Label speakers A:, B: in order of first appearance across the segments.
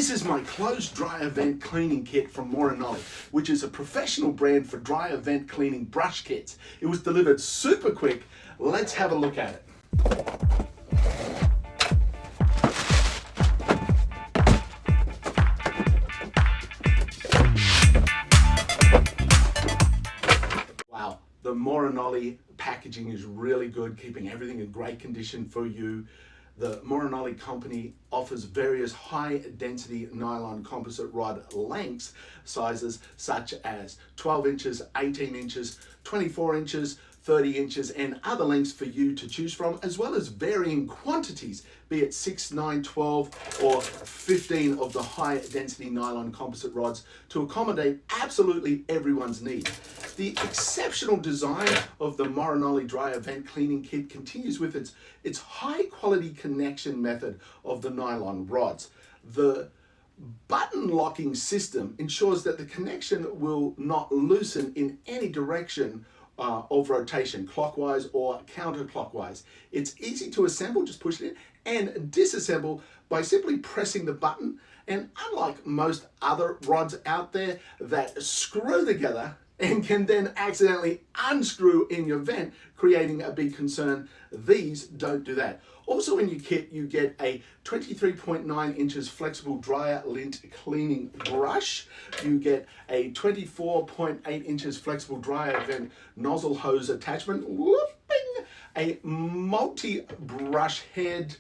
A: This is my closed dryer vent cleaning kit from Morinoli, which is a professional brand for dryer vent cleaning brush kits. It was delivered super quick. Let's have a look at it. Wow, the Morinoli packaging is really good, keeping everything in great condition for you. The Morinoli company offers various high density nylon composite rod lengths, sizes such as 12 inches, 18 inches, 24 inches, 30 inches, and other lengths for you to choose from, as well as varying quantities, be it 6, 9, 12, or 15 of the high density nylon composite rods to accommodate absolutely everyone's needs. The exceptional design of the Morinoli dryer vent cleaning kit continues with its high quality connection method of the nylon rods. The button locking system ensures that the connection will not loosen in any direction of rotation, clockwise or counterclockwise. It's easy to assemble, just push it in, and disassemble by simply pressing the button. And unlike most other rods out there that screw together and can then accidentally unscrew in your vent, creating a big concern, these don't do that. Also in your kit, you get a 23.9 inches flexible dryer lint cleaning brush. You get a 24.8 inches flexible dryer vent nozzle hose attachment. Whooping! A multi-brush head.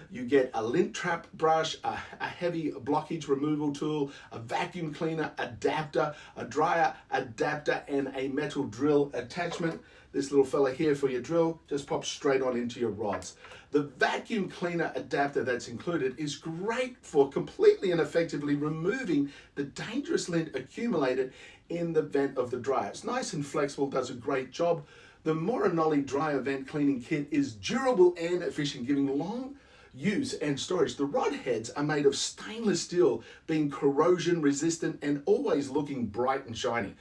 A: You get a lint trap brush, a heavy blockage removal tool, a vacuum cleaner adapter, a dryer adapter, and a metal drill attachment. This little fella here for your drill just pops straight on into your rods. The vacuum cleaner adapter that's included is great for completely and effectively removing the dangerous lint accumulated in the vent of the dryer. It's nice and flexible, does a great job. The Morinoli dryer vent cleaning kit is durable and efficient, giving long use and storage. The rod heads are made of stainless steel, being corrosion resistant and always looking bright and shiny.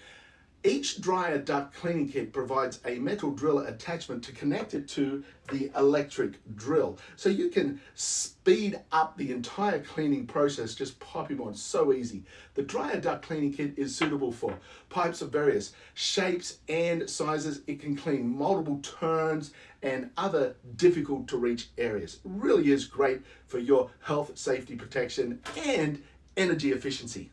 A: Each dryer duct cleaning kit provides a metal drill attachment to connect it to the electric drill. So you can speed up the entire cleaning process, just pop them on, so easy. The dryer duct cleaning kit is suitable for pipes of various shapes and sizes. It can clean multiple turns and other difficult to reach areas. It really is great for your health, safety protection, and energy efficiency.